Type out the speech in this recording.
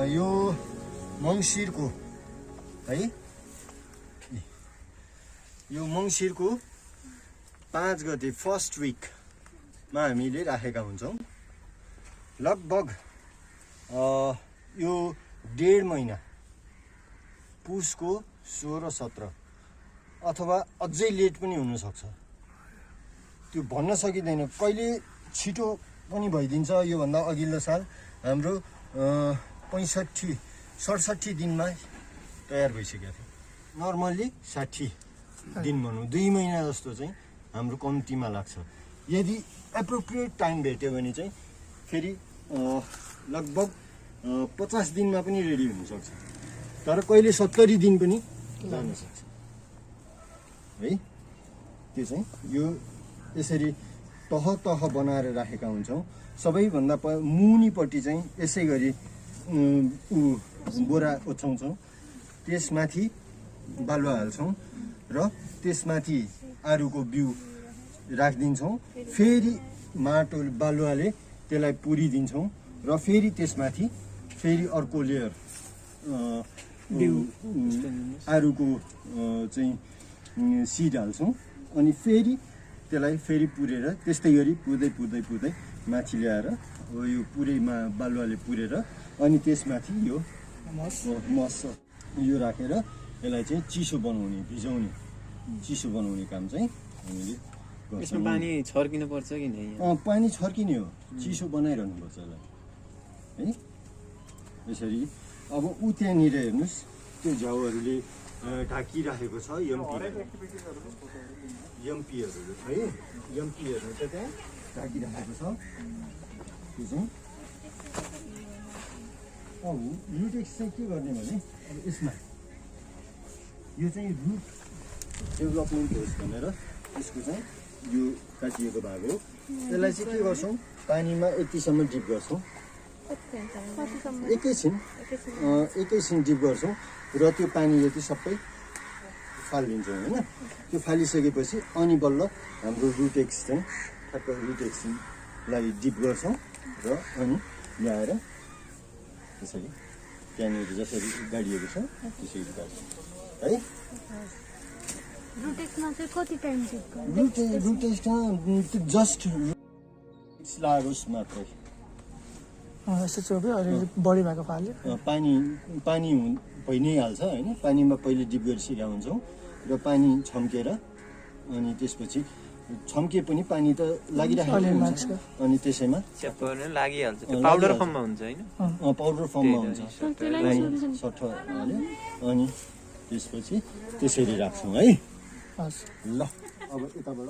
यो मङ्सिरको है यो मङ्सिरको 5 गते फर्स्ट विकमा हामीले राखेका हुन्छौँ। लगभग यो 1.5 महिना पुसको 16-17 अथवा अझै लेट पनि हुनसक्छ, त्यो भन्न सकिँदैन। कहिले छिटो पनि भइदिन्छ। योभन्दा अघिल्लो साल हाम्रो 65-67 दिनमा तयार भइसकेको थियो। नर्मल्ली 60 दिन भनौँ, 2 महिना जस्तो चाहिँ हाम्रो कम्तीमा लाग्छ। यदि एप्रोप्रिएट टाइम भेट्यो भने चाहिँ फेरि लगभग 50 दिनमा पनि रेडी हुनसक्छ, तर कहिले 70 दिन पनि जान सक्छ है। त्यो चाहिँ यो यसरी तह तह बनाएर राखेका हुन्छौँ। सबैभन्दा मुनिपट्टि चाहिँ यसै गरी बोरा ओछ्याउँछौँ, त्यसमाथि बालुवा हाल्छौँ र त्यसमाथि आरुको बिउ राखिदिन्छौँ। फेरि माटो बालुवाले त्यसलाई पुरिदिन्छौँ र फेरि त्यसमाथि फेरि अर्को लेयर आरुको चाहिँ सिड हाल्छौँ अनि फेरि त्यसलाई फेरि पुरेर त्यस्तै गरी पुर्दै माथि ल्याएर यो पुरैमा बालुवाले पुरेर अनि त्यसमाथि यो मस यो राखेर यसलाई चाहिँ चिसो बनाउने, भिजाउने, चिसो बनाउने काम चाहिँ हामीले गर्छौँ। यसमा पानी छर्किनु पर्छ कि नै? पानी छर्किने हो, चिसो बनाइरहनु पर्छ यसलाई है। यसरी अब ऊ त्यहाँनिर हेर्नुहोस्, त्यो झ्याउहरूले ढाकिराखेको छ यम्पीहरू है। यम्पीहरू त त्यहाँ ढाकिराखेको छ। त्यो चाहिँ अब रुटेक्स चाहिँ के गर्ने भने अब यसमा यो चाहिँ रुट डेभलपमेन्ट होस् भनेर यसको चाहिँ यो काटिएको भाग हो। यसलाई चाहिँ के गर्छौँ, पानीमा यतिसम्म डिप गर्छौँ, एकैछिन डिप गर्छौँ र त्यो पानी यति सबै फालिदिन्छौँ होइन। त्यो फालिसकेपछि अनि बल्ल हाम्रो रुटेक्स चाहिँ ठ्याक्क रुटेक्सलाई डिप गर्छौँ र अनि ल्याएर त्यसरी त्यहाँनिर जसरी गाडिएको छ त्यसरी गाड्छौँ है। रुटेक्समा चाहिँ कति टाइम डिप गर्नु? रुटेक्समा जस्ट लागोस् मात्रै। यस्तो चोप्यो अलिअलि बढी भएको फाल्यो। पानी भइ नै हाल्छ होइन। पानीमा पहिले डिप गरिसकेका हुन्छौँ र पानी छम्केर अनि त्यसपछि छम्के पनि पानी त लागिरहेको हुन्छ अनि त्यसैमा लागिहाल्छ, पाउडर फर्ममा हुन्छ होइन? पाउडर फर्ममा हुन्छ, सट्ट हाल्यो अनि त्यसपछि त्यसरी राख्छौँ है। ल अब यताबाट